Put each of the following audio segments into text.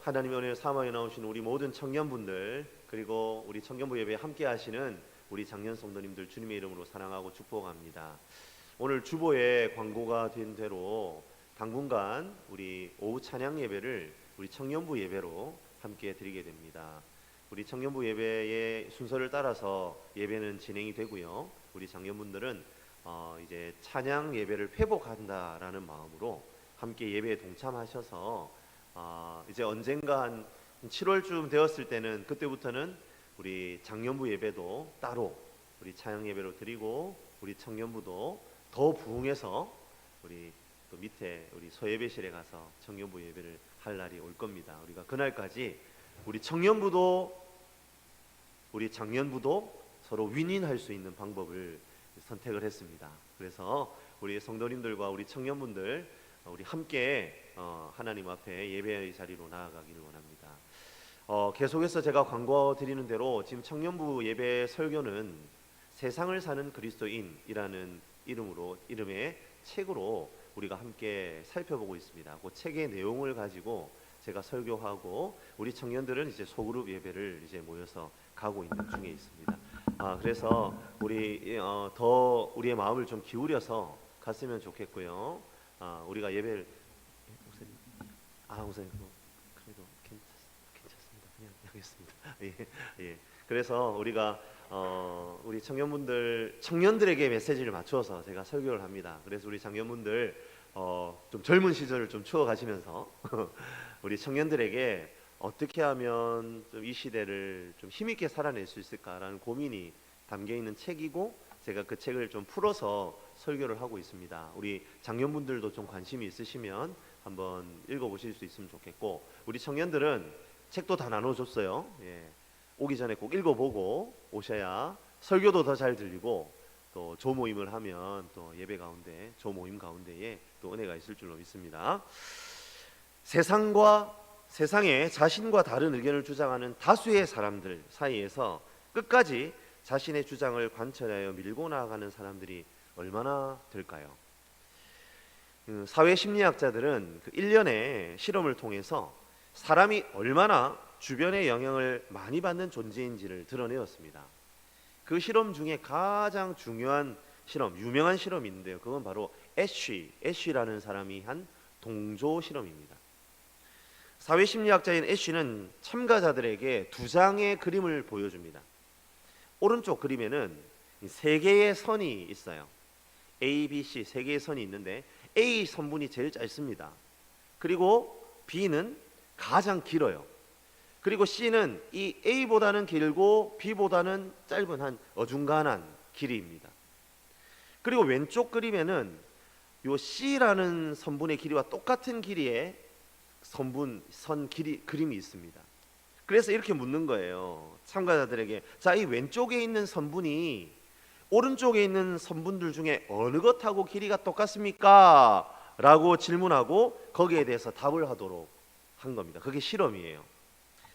하나님의 은혜를 사모하여 나오신 우리 모든 청년분들, 그리고 우리 청년부 예배에 함께 하시는 우리 장년 성도님들 주님의 이름으로 사랑하고 축복합니다. 오늘 주보에 광고가 된 대로 당분간 우리 오후 찬양 예배를 우리 청년부 예배로 함께 드리게 됩니다. 우리 청년부 예배의 순서를 따라서 예배는 진행이 되고요. 우리 장년분들은 이제 찬양 예배를 회복한다라는 마음으로 함께 예배에 동참하셔서 이제 언젠가 한 7월쯤 되었을 때는 그때부터는 우리 장년부 예배도 따로 우리 찬양 예배로 드리고 우리 청년부도 더 부흥해서 우리 또 밑에 우리 소예배실에 가서 청년부 예배를 할 날이 올 겁니다. 우리가 그날까지 우리 청년부도 우리 장년부도 서로 윈윈할 수 있는 방법을 선택을 했습니다. 그래서 우리 성도님들과 우리 청년분들 우리 함께 하나님 앞에 예배의 자리로 나아가기를 원합니다. 계속해서 제가 광고 드리는 대로 지금 청년부 예배 설교는 세상을 사는 그리스도인이라는 이름의 책으로 우리가 함께 살펴보고 있습니다. 그 책의 내용을 가지고 제가 설교하고 우리 청년들은 이제 소그룹 예배를 이제 모여서 가고 있는 중에 있습니다. 그래서 우리 더 우리의 마음을 좀 기울여서 갔으면 좋겠고요. 우리가 예배를 목사님 그래도 괜찮습니다. 그냥 하겠습니다. 예. 그래서 우리가 우리 청년들에게 메시지를 맞추어서 제가 설교를 합니다. 그래서 우리 장년분들 좀 젊은 시절을 좀 추억하시면서 우리 청년들에게 어떻게 하면 좀 이 시대를 좀 힘있게 살아낼 수 있을까라는 고민이 담겨 있는 책이고, 제가 그 책을 좀 풀어서 설교를 하고 있습니다. 우리 장년분들도 좀 관심이 있으시면 한번 읽어보실 수 있으면 좋겠고, 우리 청년들은 책도 다 나눠줬어요. 오기 전에 꼭 읽어보고 오셔야 설교도 더 잘 들리고, 또 조모임을 하면 또 예배 가운데 조모임 가운데에 또 은혜가 있을 줄로 믿습니다. 세상에 자신과 다른 의견을 주장하는 다수의 사람들 사이에서 끝까지 자신의 주장을 관철하여 밀고 나아가는 사람들이 얼마나 될까요? 사회심리학자들은 그 일련의 실험을 통해서 사람이 얼마나 주변의 영향을 많이 받는 존재인지를 드러내었습니다. 그 실험 중에 가장 중요한 실험, 유명한 실험이 있는데요. 그건 바로 애쉬라는 사람이 한 동조 실험입니다. 사회심리학자인 애쉬는 참가자들에게 두 장의 그림을 보여줍니다. 오른쪽 그림에는 세 개의 선이 있어요. A, B, C 세 개의 선이 있는데 A 선분이 제일 짧습니다. 그리고 B는 가장 길어요. 그리고 C는 이 A보다는 길고 B보다는 짧은 한 어중간한 길이입니다. 그리고 왼쪽 그림에는 요 C라는 선분의 길이와 똑같은 길이의 그림이 있습니다. 그래서 이렇게 묻는 거예요. 참가자들에게, 자, 이 왼쪽에 있는 선분이 오른쪽에 있는 선분들 중에 어느 것하고 길이가 똑같습니까? 라고 질문하고 거기에 대해서 답을 하도록 한 겁니다. 그게 실험이에요.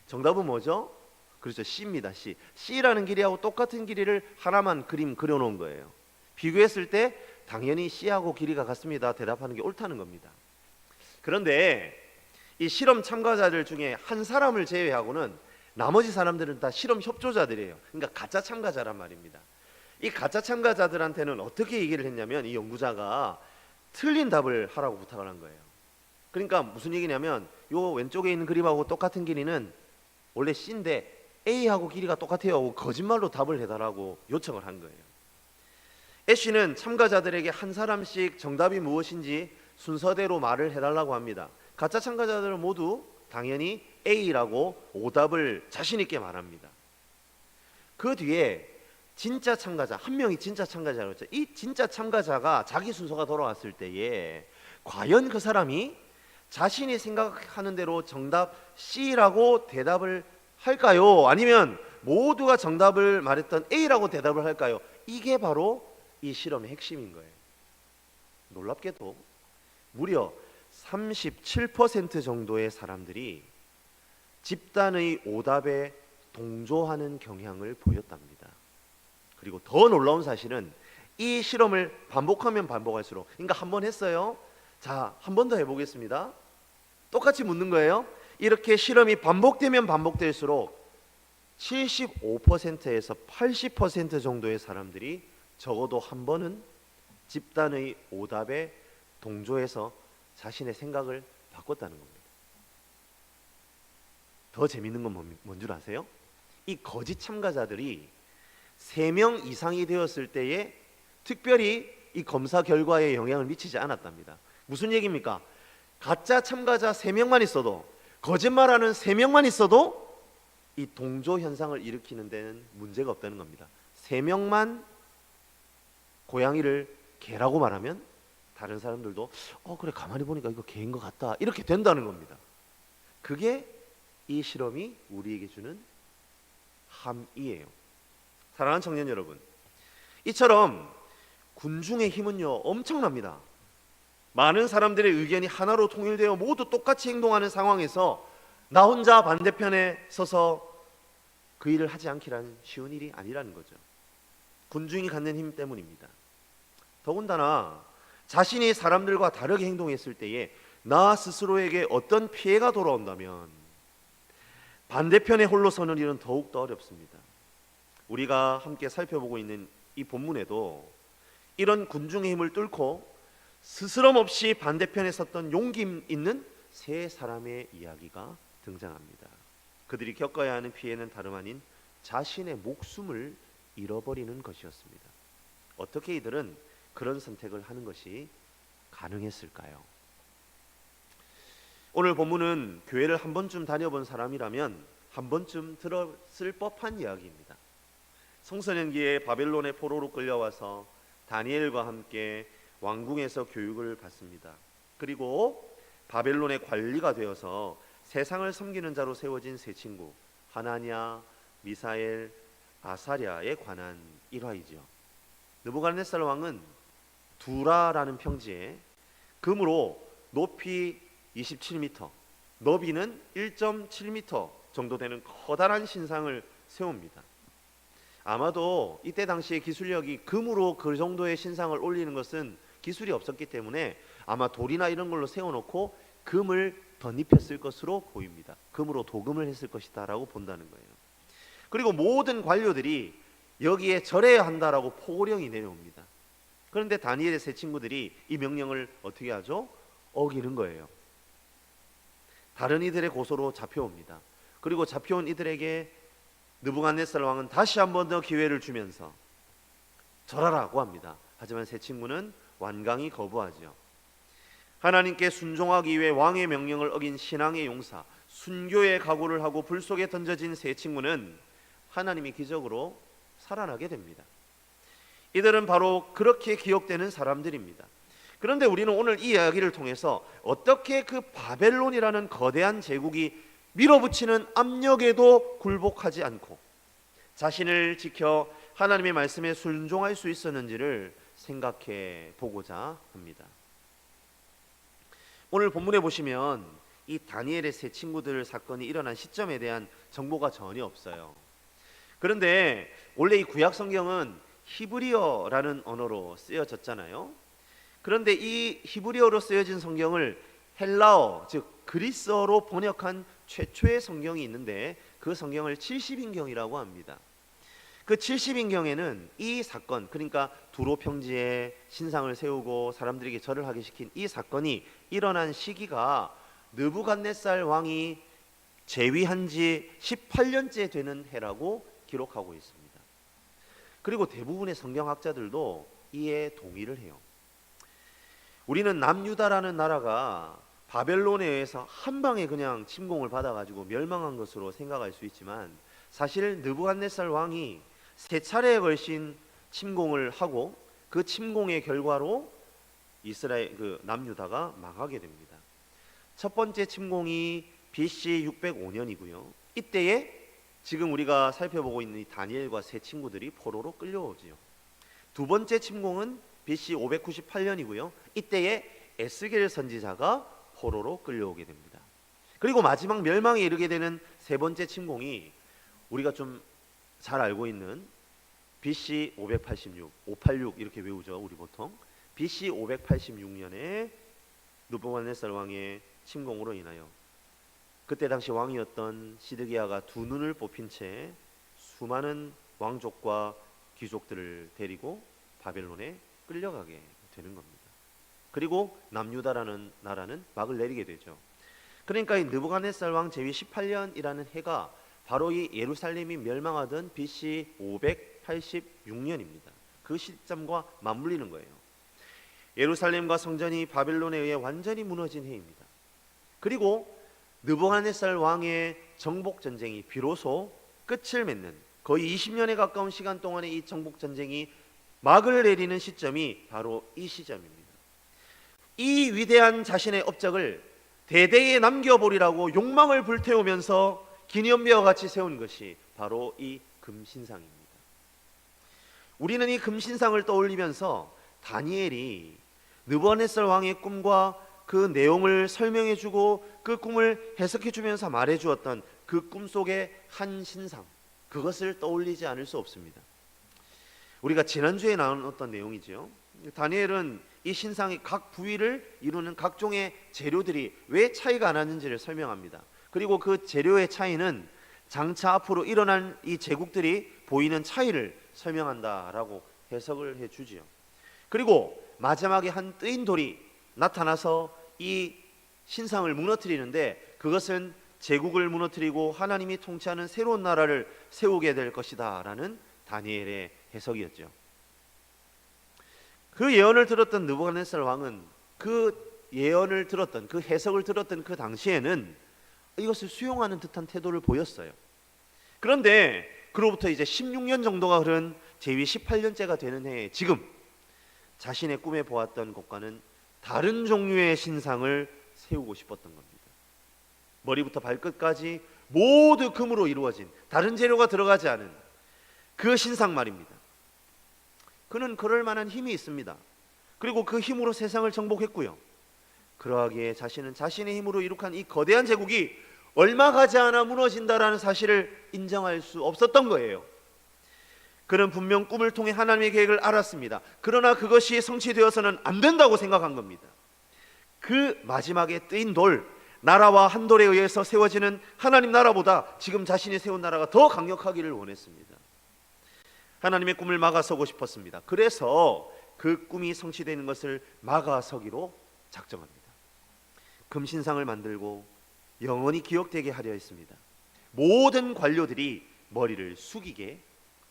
정답은 뭐죠? 그렇죠, C입니다. C라는 길이하고 똑같은 길이를 하나만 그림 그려놓은 거예요. 비교했을 때 당연히 C하고 길이가 같습니다. 대답하는 게 옳다는 겁니다. 그런데 이 실험 참가자들 중에 한 사람을 제외하고는 나머지 사람들은 다 실험 협조자들이에요. 그러니까 가짜 참가자란 말입니다. 이 가짜 참가자들한테는 어떻게 얘기를 했냐면, 이 연구자가 틀린 답을 하라고 부탁을 한 거예요. 그러니까 무슨 얘기냐면, 요 왼쪽에 있는 그림하고 똑같은 길이는 원래 C인데 A하고 길이가 똑같아요 하고 거짓말로 답을 해달라고 요청을 한 거예요. 애쉬는 참가자들에게 한 사람씩 정답이 무엇인지 순서대로 말을 해달라고 합니다. 가짜 참가자들은 모두 당연히 A라고 오답을 자신 있게 말합니다. 그 뒤에 진짜 참가자, 한 명이 진짜 참가자라고 했죠. 이 진짜 참가자가 자기 순서가 돌아왔을 때에 과연 그 사람이 자신이 생각하는 대로 정답 C라고 대답을 할까요? 아니면 모두가 정답을 말했던 A라고 대답을 할까요? 이게 바로 이 실험의 핵심인 거예요. 놀랍게도 무려 37% 정도의 사람들이 집단의 오답에 동조하는 경향을 보였답니다. 그리고 더 놀라운 사실은 이 실험을 반복하면 반복할수록, 그러니까 한 번 했어요. 자, 한 번 더 해보겠습니다. 똑같이 묻는 거예요. 이렇게 실험이 반복되면 반복될수록 75%에서 80% 정도의 사람들이 적어도 한 번은 집단의 오답에 동조해서 자신의 생각을 바꿨다는 겁니다. 더 재밌는 건 뭔 줄 아세요? 이 거짓 참가자들이 3명 이상이 되었을 때에 특별히 이 검사 결과에 영향을 미치지 않았답니다. 무슨 얘기입니까? 가짜 참가자 3명만 있어도, 거짓말하는 3명만 있어도 이 동조 현상을 일으키는 데는 문제가 없다는 겁니다. 3명만 고양이를 개라고 말하면 다른 사람들도 그래, 가만히 보니까 이거 개인 것 같다, 이렇게 된다는 겁니다. 그게 이 실험이 우리에게 주는 함이에요. 사랑하는 청년 여러분, 이처럼 군중의 힘은요 엄청납니다. 많은 사람들의 의견이 하나로 통일되어 모두 똑같이 행동하는 상황에서 나 혼자 반대편에 서서 그 일을 하지 않기란 쉬운 일이 아니라는 거죠. 군중이 갖는 힘 때문입니다. 더군다나 자신이 사람들과 다르게 행동했을 때에 나 스스로에게 어떤 피해가 돌아온다면 반대편에 홀로 서는 일은 더욱더 어렵습니다. 우리가 함께 살펴보고 있는 이 본문에도 이런 군중의 힘을 뚫고 스스럼 없이 반대편에 섰던 용기 있는 세 사람의 이야기가 등장합니다. 그들이 겪어야 하는 피해는 다름 아닌 자신의 목숨을 잃어버리는 것이었습니다. 어떻게 이들은 그런 선택을 하는 것이 가능했을까요? 오늘 본문은 교회를 한 번쯤 다녀본 사람이라면 한 번쯤 들었을 법한 이야기입니다. 청소년기에 바벨론의 포로로 끌려와서 다니엘과 함께 왕궁에서 교육을 받습니다. 그리고 바벨론의 관리가 되어서 세상을 섬기는 자로 세워진 세 친구 하나냐, 미사엘, 아사랴에 관한 일화이지요. 느부갓네살 왕은 두라라는 평지에 금으로 높이 27m, 너비는 1.7m 정도 되는 커다란 신상을 세웁니다. 아마도 이때 당시의 기술력이 금으로 그 정도의 신상을 올리는 것은 기술이 없었기 때문에 아마 돌이나 이런 걸로 세워놓고 금을 덧입혔을 것으로 보입니다. 금으로 도금을 했을 것이다 라고 본다는 거예요. 그리고 모든 관료들이 여기에 절해야 한다라고 포고령이 내려옵니다. 그런데 다니엘의 세 친구들이 이 명령을 어떻게 하죠? 어기는 거예요. 다른 이들의 고소로 잡혀옵니다. 그리고 잡혀온 이들에게 느부갓네살 왕은 다시 한 번 더 기회를 주면서 절하라고 합니다. 하지만 세 친구는 완강히 거부하죠. 하나님께 순종하기 위해 왕의 명령을 어긴 신앙의 용사, 순교의 각오를 하고 불 속에 던져진 세 친구는 하나님이 기적으로 살아나게 됩니다. 이들은 바로 그렇게 기억되는 사람들입니다. 그런데 우리는 오늘 이 이야기를 통해서 어떻게 그 바벨론이라는 거대한 제국이 밀어붙이는 압력에도 굴복하지 않고 자신을 지켜 하나님의 말씀에 순종할 수 있었는지를 생각해 보고자 합니다. 오늘 본문에 보시면 이 다니엘의 세 친구들 사건이 일어난 시점에 대한 정보가 전혀 없어요. 그런데 원래 이 구약 성경은 히브리어라는 언어로 쓰여졌잖아요. 그런데 이 히브리어로 쓰여진 성경을 헬라어, 즉 그리스어로 번역한 최초의 성경이 있는데 그 성경을 70인경이라고 합니다. 그 70인경에는 이 사건, 그러니까 두로 평지에 신상을 세우고 사람들에게 절을 하게 시킨 이 사건이 일어난 시기가 느부갓네살 왕이 재위한 지 18년째 되는 해라고 기록하고 있습니다. 그리고 대부분의 성경학자들도 이에 동의를 해요. 우리는 남유다라는 나라가 바벨론에 의해서 한 방에 그냥 침공을 받아가지고 멸망한 것으로 생각할 수 있지만 사실 느부갓네살 왕이 세 차례에 걸친 침공을 하고 그 침공의 결과로 이스라엘 남유다가 망하게 됩니다. 첫 번째 침공이 BC 605년이고요. 이때에 지금 우리가 살펴보고 있는 이 다니엘과 세 친구들이 포로로 끌려오지요. 두 번째 침공은 BC 598년이고요. 이때에 에스겔 선지자가 포로로 끌려오게 됩니다. 그리고 마지막 멸망에 이르게 되는 세 번째 침공이 우리가 좀 잘 알고 있는 BC 586, 586 이렇게 외우죠. 우리 보통 BC 586년에 느부갓네살 왕의 침공으로 인하여 그때 당시 왕이었던 시드기야가 두 눈을 뽑힌 채 수많은 왕족과 귀족들을 데리고 바벨론에 끌려가게 되는 겁니다. 그리고 남유다라는 나라는 막을 내리게 되죠. 그러니까 이 느부갓네살 왕 제위 18년이라는 해가 바로 이 예루살렘이 멸망하던 BC 586년입니다. 그 시점과 맞물리는 거예요. 예루살렘과 성전이 바벨론에 의해 완전히 무너진 해입니다. 그리고 느부갓네살 왕의 정복 전쟁이 비로소 끝을 맺는, 거의 20년에 가까운 시간 동안의 이 정복 전쟁이 막을 내리는 시점이 바로 이 시점입니다. 이 위대한 자신의 업적을 대대에 남겨보리라고 욕망을 불태우면서 기념비와 같이 세운 것이 바로 이 금신상입니다. 우리는 이 금신상을 떠올리면서 다니엘이 느부갓네살 왕의 꿈과 그 내용을 설명해주고 그 꿈을 해석해주면서 말해주었던 그 꿈 속의 한 신상, 그것을 떠올리지 않을 수 없습니다. 우리가 지난주에 나눴던 내용이죠. 다니엘은 이 신상의 각 부위를 이루는 각종의 재료들이 왜 차이가 나는지를 설명합니다. 그리고 그 재료의 차이는 장차 앞으로 일어날 이 제국들이 보이는 차이를 설명한다라고 해석을 해주지요. 그리고 마지막에 한 뜨인 돌이 나타나서 이 신상을 무너뜨리는데, 그것은 제국을 무너뜨리고 하나님이 통치하는 새로운 나라를 세우게 될 것이다 라는 다니엘의 해석이었죠. 그 예언을 들었던 느부갓네살 왕은 그 예언을 들었던, 그 해석을 들었던 그 당시에는 이것을 수용하는 듯한 태도를 보였어요. 그런데 그로부터 이제 16년 정도가 흐른 제위 18년째가 되는 해에 지금 자신의 꿈에 보았던 것과는 다른 종류의 신상을 세우고 싶었던 겁니다. 머리부터 발끝까지 모두 금으로 이루어진, 다른 재료가 들어가지 않은 그 신상 말입니다. 그는 그럴 만한 힘이 있습니다. 그리고 그 힘으로 세상을 정복했고요. 그러하기에 자신은 자신의 힘으로 이룩한 이 거대한 제국이 얼마 가지 않아 무너진다라는 사실을 인정할 수 없었던 거예요. 그는 분명 꿈을 통해 하나님의 계획을 알았습니다. 그러나 그것이 성취되어서는 안 된다고 생각한 겁니다. 그 마지막에 뜨인 돌, 나라와 한 돌에 의해서 세워지는 하나님 나라보다 지금 자신이 세운 나라가 더 강력하기를 원했습니다. 하나님의 꿈을 막아서고 싶었습니다. 그래서 그 꿈이 성취되는 것을 막아서기로 작정합니다. 금신상을 만들고 영원히 기억되게 하려 했습니다. 모든 관료들이 머리를 숙이게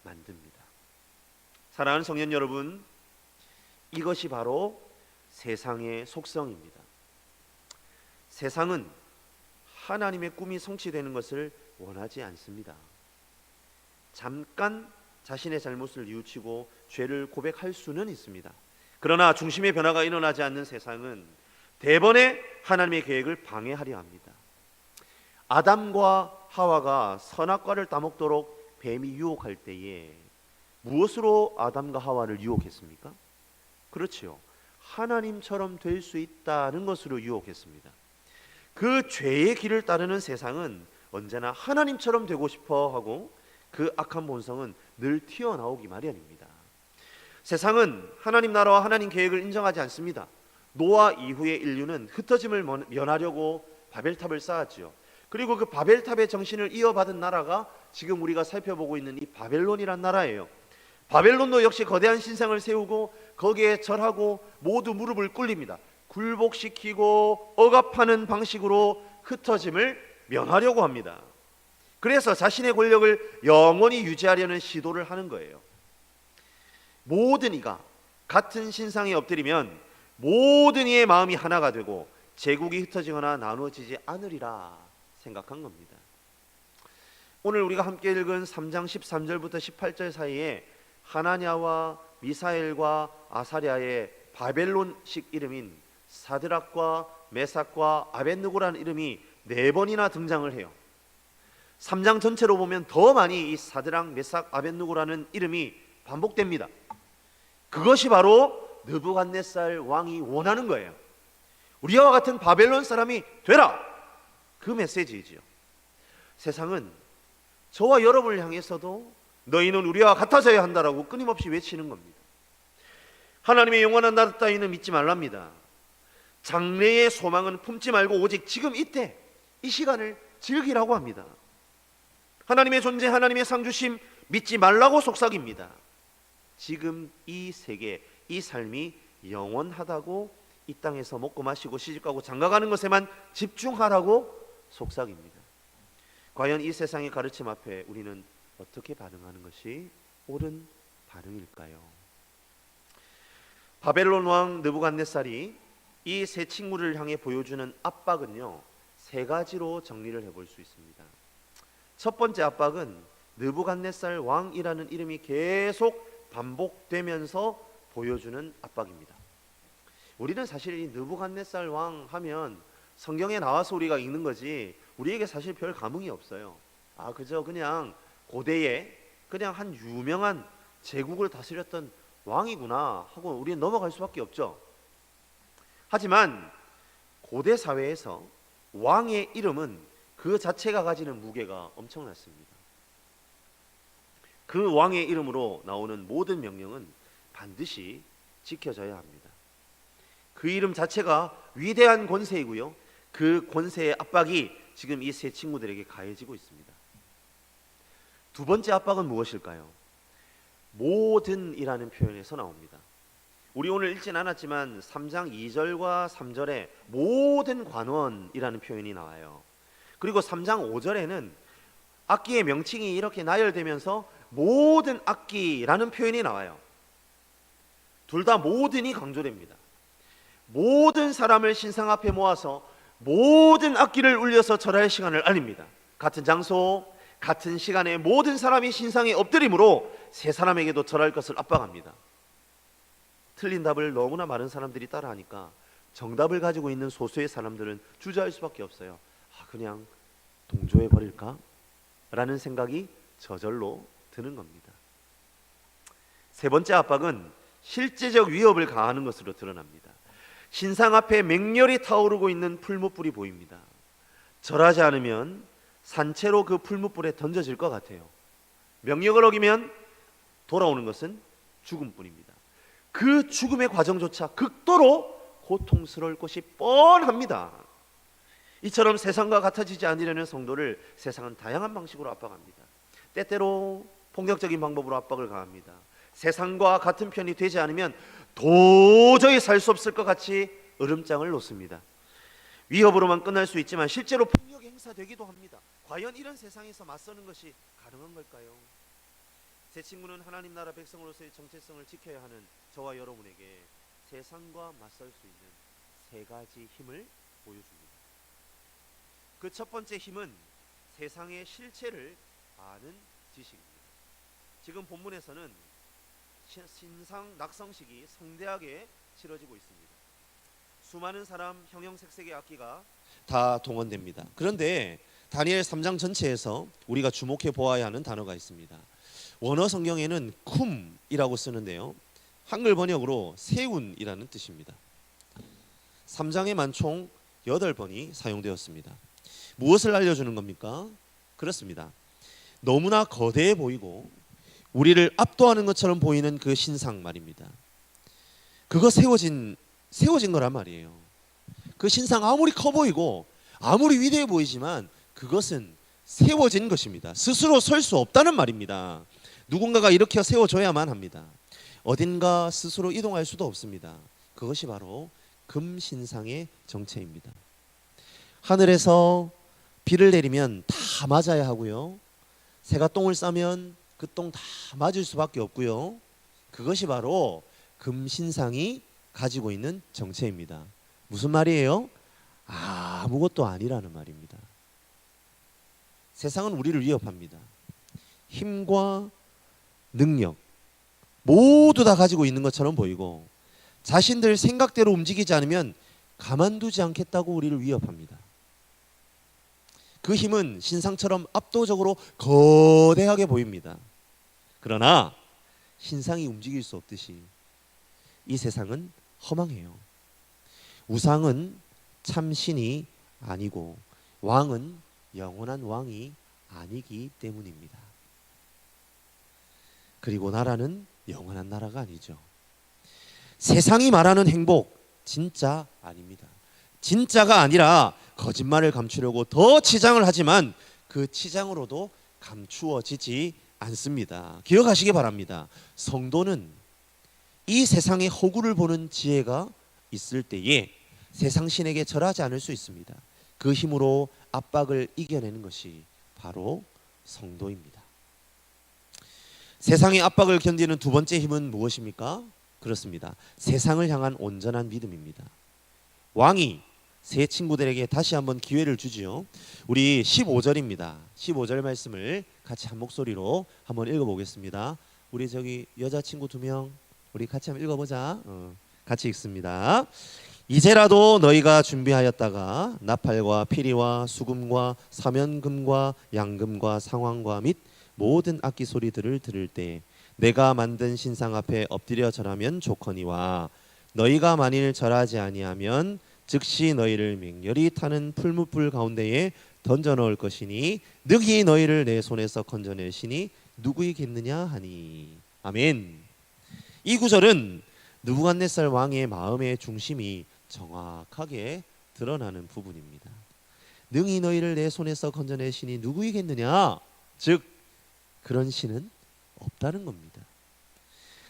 만듭니다. 사랑하는 성년 여러분, 이것이 바로 세상의 속성입니다. 세상은 하나님의 꿈이 성취되는 것을 원하지 않습니다. 잠깐 자신의 잘못을 뉘우치고 죄를 고백할 수는 있습니다. 그러나 중심의 변화가 일어나지 않는 세상은 대번에 하나님의 계획을 방해하려 합니다. 아담과 하와가 선악과를 따먹도록 뱀이 유혹할 때에 무엇으로 아담과 하와를 유혹했습니까? 그렇지요. 하나님처럼 될 수 있다는 것으로 유혹했습니다. 그 죄의 길을 따르는 세상은 언제나 하나님처럼 되고 싶어 하고 그 악한 본성은 늘 튀어나오기 마련입니다. 세상은 하나님 나라와 하나님 계획을 인정하지 않습니다. 노아 이후의 인류는 흩어짐을 면하려고 바벨탑을 쌓았지요. 그리고 그 바벨탑의 정신을 이어받은 나라가 지금 우리가 살펴보고 있는 이 바벨론이란 나라예요. 바벨론도 역시 거대한 신상을 세우고 거기에 절하고 모두 무릎을 꿇립니다. 굴복시키고 억압하는 방식으로 흩어짐을 면하려고 합니다. 그래서 자신의 권력을 영원히 유지하려는 시도를 하는 거예요. 모든 이가 같은 신상에 엎드리면 모든 이의 마음이 하나가 되고 제국이 흩어지거나 나누어지지 않으리라 생각한 겁니다. 오늘 우리가 함께 읽은 3장 13절부터 18절 사이에 하나냐와 미사엘과 아사랴의 바벨론식 이름인 사드락과 메삭과 아벳느고라는 이름이 4번이나 등장을 해요. 3장 전체로 보면 더 많이 이 사드락, 메삭, 아벳느고라는 이름이 반복됩니다. 그것이 바로 느부갓네살 왕이 원하는 거예요. 우리와 같은 바벨론 사람이 되라! 그 메시지이지요. 세상은 저와 여러분을 향해서도 너희는 우리와 같아져야 한다라고 끊임없이 외치는 겁니다. 하나님의 영원한 나라 따위는 믿지 말랍니다. 장래의 소망은 품지 말고 오직 지금 이때 이 시간을 즐기라고 합니다. 하나님의 존재, 하나님의 상주심 믿지 말라고 속삭입니다. 지금 이 세계, 이 삶이 영원하다고 이 땅에서 먹고 마시고 시집가고 장가가는 것에만 집중하라고 속삭입니다. 과연 이 세상의 가르침 앞에 우리는 어떻게 반응하는 것이 옳은 반응일까요? 바벨론 왕 느부갓네살이 이 세 친구를 향해 보여주는 압박은요, 세 가지로 정리를 해볼 수 있습니다. 첫 번째 압박은 느부갓네살 왕이라는 이름이 계속 반복되면서 보여주는 압박입니다. 우리는 사실 이 느부갓네살 왕 하면 성경에 나와서 우리가 읽는 거지 우리에게 사실 별 감흥이 없어요. 그저 그냥 고대에 그냥 한 유명한 제국을 다스렸던 왕이구나 하고 우리는 넘어갈 수밖에 없죠. 하지만 고대 사회에서 왕의 이름은 그 자체가 가지는 무게가 엄청났습니다. 그 왕의 이름으로 나오는 모든 명령은 반드시 지켜져야 합니다. 그 이름 자체가 위대한 권세이고요, 그 권세의 압박이 지금 이 세 친구들에게 가해지고 있습니다. 두 번째 압박은 무엇일까요? 모든이라는 표현에서 나옵니다. 우리 오늘 읽진 않았지만 3장 2절과 3절에 모든 관원이라는 표현이 나와요. 그리고 3장 5절에는 악기의 명칭이 이렇게 나열되면서 모든 악기라는 표현이 나와요. 둘 다 모든이 강조됩니다. 모든 사람을 신상 앞에 모아서 모든 악기를 울려서 절할 시간을 알립니다. 같은 장소, 같은 시간에 모든 사람이 신상에 엎드림으로 세 사람에게도 절할 것을 압박합니다. 틀린 답을 너무나 많은 사람들이 따라하니까 정답을 가지고 있는 소수의 사람들은 주저할 수밖에 없어요. 그냥 동조해 버릴까? 라는 생각이 저절로 드는 겁니다. 세 번째 압박은 실제적 위협을 가하는 것으로 드러납니다. 신상 앞에 맹렬히 타오르고 있는 풀무불이 보입니다. 절하지 않으면 산채로 그 풀무불에 던져질 것 같아요. 명령을 어기면 돌아오는 것은 죽음뿐입니다. 그 죽음의 과정조차 극도로 고통스러울 것이 뻔합니다. 이처럼 세상과 같아지지 않으려는 성도를 세상은 다양한 방식으로 압박합니다. 때때로 폭력적인 방법으로 압박을 가합니다. 세상과 같은 편이 되지 않으면 도저히 살 수 없을 것 같이 으름장을 놓습니다. 위협으로만 끝날 수 있지만 실제로 폭력 행사되기도 합니다. 과연 이런 세상에서 맞서는 것이 가능한 걸까요? 제 친구는 하나님 나라 백성으로서의 정체성을 지켜야 하는 저와 여러분에게 세상과 맞설 수 있는 세 가지 힘을 보여줍니다. 그 첫 번째 힘은 세상의 실체를 아는 지식입니다. 지금 본문에서는 신상 낙성식이 성대하게 치러지고 있습니다. 수많은 사람, 형형색색의 악기가 다 동원됩니다. 그런데 다니엘 3장 전체에서 우리가 주목해 보아야 하는 단어가 있습니다. 원어 성경에는 쿰이라고 쓰는데요, 한글 번역으로 세운이라는 뜻입니다. 3장에만 총 8번이 사용되었습니다. 무엇을 알려주는 겁니까? 그렇습니다. 너무나 거대해 보이고 우리를 압도하는 것처럼 보이는 그 신상 말입니다. 그거 세워진 거란 말이에요. 그 신상 아무리 커 보이고 아무리 위대해 보이지만 그것은 세워진 것입니다. 스스로 설 수 없다는 말입니다. 누군가가 일으켜 세워줘야만 합니다. 어딘가 스스로 이동할 수도 없습니다. 그것이 바로 금신상의 정체입니다. 하늘에서 비를 내리면 다 맞아야 하고요, 새가 똥을 싸면 그 똥 다 맞을 수밖에 없고요, 그것이 바로 금신상이 가지고 있는 정체입니다. 무슨 말이에요? 아무것도 아니라는 말입니다. 세상은 우리를 위협합니다. 힘과 능력 모두 다 가지고 있는 것처럼 보이고 자신들 생각대로 움직이지 않으면 가만두지 않겠다고 우리를 위협합니다. 그 힘은 신상처럼 압도적으로 거대하게 보입니다. 그러나 신상이 움직일 수 없듯이 이 세상은 허망해요. 우상은 참 신이 아니고 왕은 영원한 왕이 아니기 때문입니다. 그리고 나라는 영원한 나라가 아니죠. 세상이 말하는 행복 진짜 아닙니다. 진짜가 아니라 거짓말을 감추려고 더 치장을 하지만 그 치장으로도 감추어지지 않습니다. 기억하시기 바랍니다. 성도는 이 세상의 허구를 보는 지혜가 있을 때에 세상 신에게 절하지 않을 수 있습니다. 그 힘으로 압박을 이겨내는 것이 바로 성도입니다. 세상의 압박을 견디는 두 번째 힘은 무엇입니까? 그렇습니다. 세상을 향한 온전한 믿음입니다. 왕이 세 친구들에게 다시 한번 기회를 주지요. 우리 15절입니다. 15절 말씀을 같이 한 목소리로 한번 읽어보겠습니다. 우리 저기 여자친구 2명 우리 같이 한번 읽어보자. 같이 읽습니다. 이제라도 너희가 준비하였다가 나팔과 피리와 수금과 사면금과 양금과 상황과 및 모든 악기 소리들을 들을 때 내가 만든 신상 앞에 엎드려 절하면 좋거니와 너희가 만일 절하지 아니하면 즉시 너희를 맹렬히 타는 풀무불 가운데에 던져 넣을 것이니 능히 너희를 내 손에서 건져내시니 누구이겠느냐 하니. 아멘. 이 구절은 느부갓네살 왕의 마음의 중심이 정확하게 드러나는 부분입니다. 능히 너희를 내 손에서 건져내시니 누구이겠느냐, 즉 그런 신은 없다는 겁니다.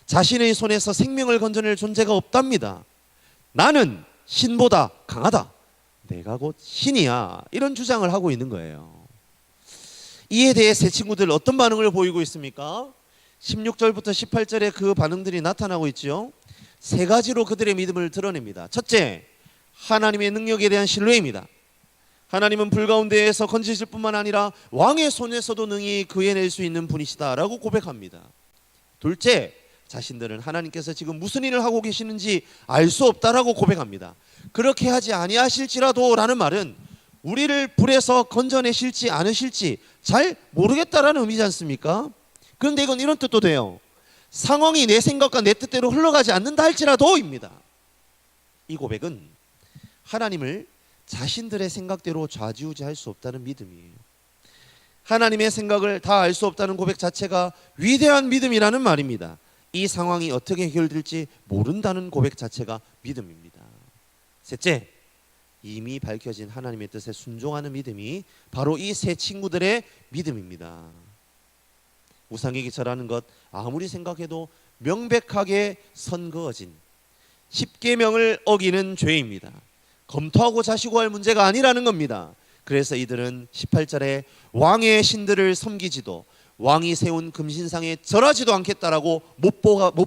자신의 손에서 생명을 건져낼 존재가 없답니다. 나는 신보다 강하다, 내가 곧 신이야, 이런 주장을 하고 있는 거예요. 이에 대해 세 친구들 어떤 반응을 보이고 있습니까? 16절부터 18절에 그 반응들이 나타나고 있죠. 세 가지로 그들의 믿음을 드러냅니다. 첫째, 하나님의 능력에 대한 신뢰입니다. 하나님은 불 가운데에서 건지실 뿐만 아니라 왕의 손에서도 능히 구해낼 수 있는 분이시다라고 고백합니다. 둘째, 자신들은 하나님께서 지금 무슨 일을 하고 계시는지 알 수 없다라고 고백합니다. 그렇게 하지 아니하실지라도 라는 말은 우리를 불에서 건져내실지 않으실지 잘 모르겠다라는 의미지 않습니까? 그런데 이건 이런 뜻도 돼요. 상황이 내 생각과 내 뜻대로 흘러가지 않는다 할지라도입니다. 이 고백은 하나님을 자신들의 생각대로 좌지우지할 수 없다는 믿음이에요. 하나님의 생각을 다 알 수 없다는 고백 자체가 위대한 믿음이라는 말입니다. 이 상황이 어떻게 해결될지 모른다는 고백 자체가 믿음입니다. 셋째, 이미 밝혀진 하나님의 뜻에 순종하는 믿음이 바로 이 세 친구들의 믿음입니다. 우상에게 절하는 것 아무리 생각해도 명백하게 선그어진 10계명을 어기는 죄입니다. 검토하고 자시고 할 문제가 아니라는 겁니다. 그래서 이들은 18절에 왕의 신들을 섬기지도 왕이 세운 금신상에 절하지도 않겠다라고 못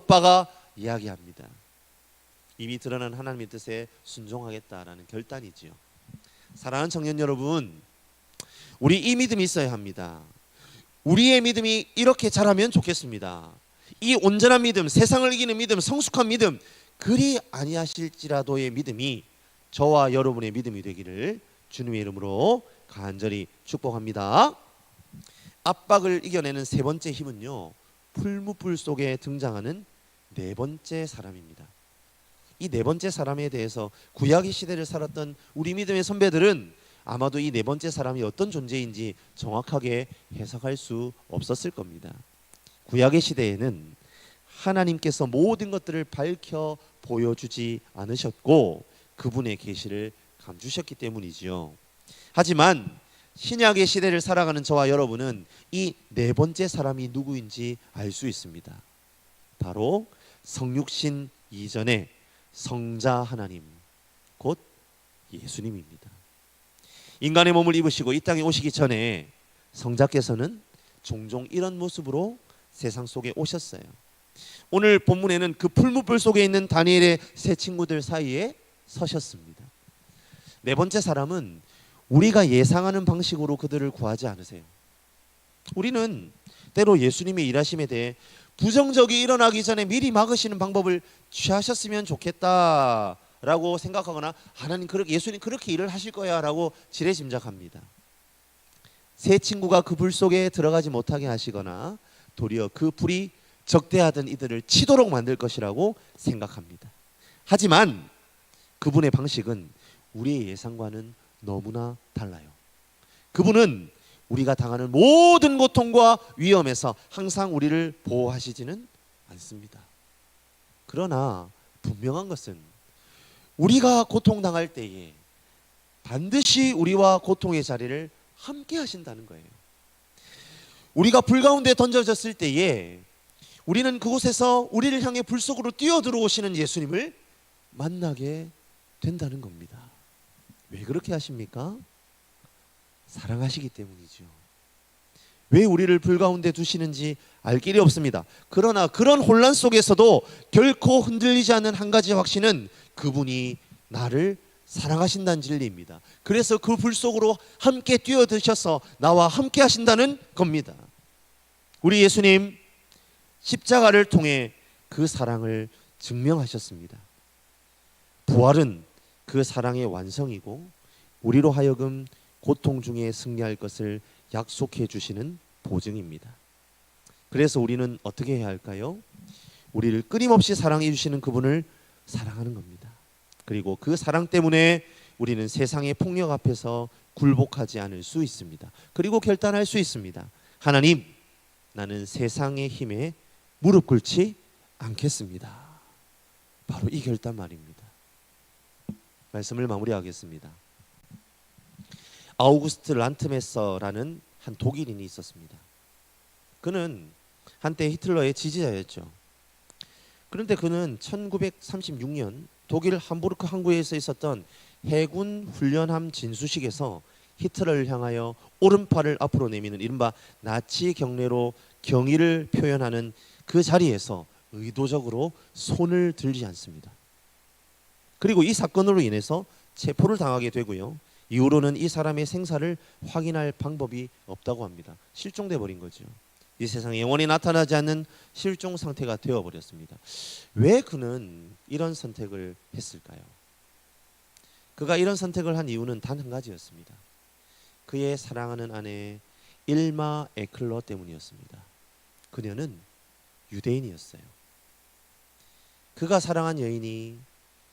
박아 이야기합니다. 이미 드러난 하나님의 뜻에 순종하겠다라는 결단이지요. 사랑하는 청년 여러분, 우리 이 믿음이 있어야 합니다. 우리의 믿음이 이렇게 자라면 좋겠습니다. 이 온전한 믿음, 세상을 이기는 믿음, 성숙한 믿음, 그리 아니하실지라도의 믿음이 저와 여러분의 믿음이 되기를 주님의 이름으로 간절히 축복합니다. 압박을 이겨내는 세 번째 힘은요, 풀무불 속에 등장하는 네 번째 사람입니다. 이 네 번째 사람에 대해서 구약의 시대를 살았던 우리 믿음의 선배들은 아마도 이 네 번째 사람이 어떤 존재인지 정확하게 해석할 수 없었을 겁니다. 구약의 시대에는 하나님께서 모든 것들을 밝혀 보여주지 않으셨고 그분의 계시를 감추셨기 때문이지요. 하지만 신약의 시대를 살아가는 저와 여러분은 이 네 번째 사람이 누구인지 알 수 있습니다. 바로 성육신 이전의 성자 하나님, 곧 예수님입니다. 인간의 몸을 입으시고 이 땅에 오시기 전에 성자께서는 종종 이런 모습으로 세상 속에 오셨어요. 오늘 본문에는 그 풀무불 속에 있는 다니엘의 세 친구들 사이에 서셨습니다. 네 번째 사람은 우리가 예상하는 방식으로 그들을 구하지 않으세요. 우리는 때로 예수님의 일하심에 대해 부정적이 일어나기 전에 미리 막으시는 방법을 취하셨으면 좋겠다라고 생각하거나 하나님 예수님 그렇게 일을 하실 거야 라고 지레짐작합니다. 세 친구가 그 불 속에 들어가지 못하게 하시거나 도리어 그 불이 적대하던 이들을 치도록 만들 것이라고 생각합니다. 하지만 그분의 방식은 우리의 예상과는 너무나 달라요. 그분은 우리가 당하는 모든 고통과 위험에서 항상 우리를 보호하시지는 않습니다. 그러나 분명한 것은 우리가 고통당할 때에 반드시 우리와 고통의 자리를 함께 하신다는 거예요. 우리가 불 가운데 던져졌을 때에 우리는 그곳에서 우리를 향해 불 속으로 뛰어들어오시는 예수님을 만나게 된다는 겁니다. 왜 그렇게 하십니까? 사랑하시기 때문이죠. 왜 우리를 불 가운데 두시는지 알 길이 없습니다. 그러나 그런 혼란 속에서도 결코 흔들리지 않는 한 가지 확신은 그분이 나를 사랑하신다는 진리입니다. 그래서 그 불 속으로 함께 뛰어드셔서 나와 함께 하신다는 겁니다. 우리 예수님 십자가를 통해 그 사랑을 증명하셨습니다. 부활은 그 사랑의 완성이고 우리로 하여금 고통 중에 승리할 것을 약속해 주시는 보증입니다. 그래서 우리는 어떻게 해야 할까요? 우리를 끊임없이 사랑해 주시는 그분을 사랑하는 겁니다. 그리고 그 사랑 때문에 우리는 세상의 폭력 앞에서 굴복하지 않을 수 있습니다. 그리고 결단할 수 있습니다. 하나님, 나는 세상의 힘에 무릎 꿇지 않겠습니다. 바로 이 결단 말입니다. 말씀을 마무리하겠습니다. 아우구스트 란트메서라는 한 독일인이 있었습니다. 그는 한때 히틀러의 지지자였죠. 그런데 그는 1936년 독일 함부르크 항구에서 있었던 해군 훈련함 진수식에서 히틀러를 향하여 오른팔을 앞으로 내미는 이른바 나치 경례로 경의를 표현하는 그 자리에서 의도적으로 손을 들지 않습니다. 그리고 이 사건으로 인해서 체포를 당하게 되고요. 이후로는 이 사람의 생사를 확인할 방법이 없다고 합니다. 실종돼 버린 거죠. 이 세상에 영원히 나타나지 않는 실종 상태가 되어버렸습니다. 왜 그는 이런 선택을 했을까요? 그가 이런 선택을 한 이유는 단 한 가지였습니다. 그의 사랑하는 아내 일마 에클러 때문이었습니다. 그녀는 유대인이었어요. 그가 사랑한 여인이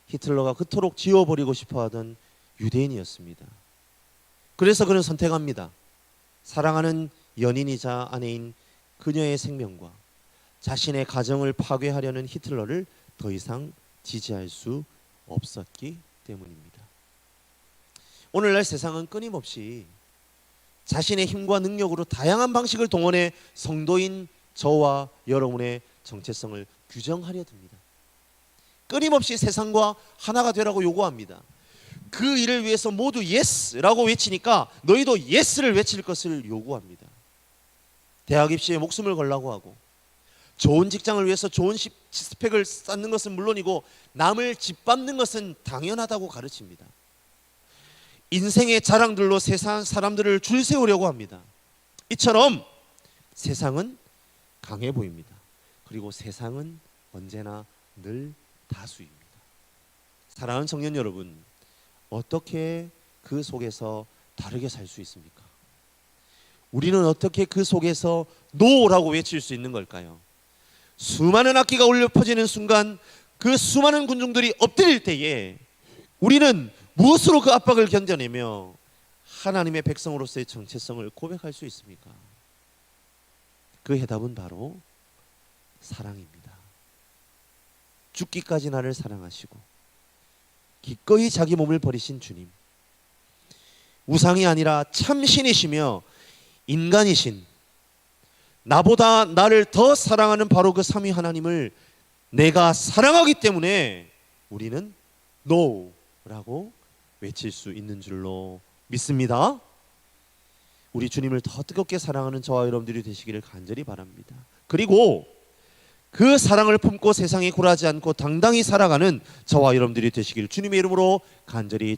히틀러가 그토록 지워버리고 싶어하던 유대인이었습니다. 그래서 그는 선택합니다. 사랑하는 연인이자 아내인 그녀의 생명과 자신의 가정을 파괴하려는 히틀러를 더 이상 지지할 수 없었기 때문입니다. 오늘날 세상은 끊임없이 자신의 힘과 능력으로 다양한 방식을 동원해 성도인 저와 여러분의 정체성을 규정하려 듭니다. 끊임없이 세상과 하나가 되라고 요구합니다. 그 일을 위해서 모두 예스라고 외치니까 너희도 예스를 외칠 것을 요구합니다. 대학 입시에 목숨을 걸라고 하고 좋은 직장을 위해서 좋은 스펙을 쌓는 것은 물론이고 남을 짓밟는 것은 당연하다고 가르칩니다. 인생의 자랑들로 세상 사람들을 줄 세우려고 합니다. 이처럼 세상은 강해 보입니다. 그리고 세상은 언제나 늘 다수입니다. 사랑하는 청년 여러분, 어떻게 그 속에서 다르게 살 수 있습니까? 우리는 어떻게 그 속에서 노라고 외칠 수 있는 걸까요? 수많은 악기가 울려 퍼지는 순간 그 수많은 군중들이 엎드릴 때에 우리는 무엇으로 그 압박을 견뎌내며 하나님의 백성으로서의 정체성을 고백할 수 있습니까? 그 해답은 바로 사랑입니다. 죽기까지 나를 사랑하시고 기꺼이 자기 몸을 버리신 주님, 우상이 아니라 참신이시며 인간이신 나보다 나를 더 사랑하는 바로 그 삼위 하나님을 내가 사랑하기 때문에 우리는 NO라고 외칠 수 있는 줄로 믿습니다. 우리 주님을 더 뜨겁게 사랑하는 저와 여러분들이 되시기를 간절히 바랍니다. 그리고 그 사랑을 품고 세상에 굴하지 않고 당당히 살아가는 저와 여러분들이 되시기를 주님의 이름으로 간절히 축복합니다.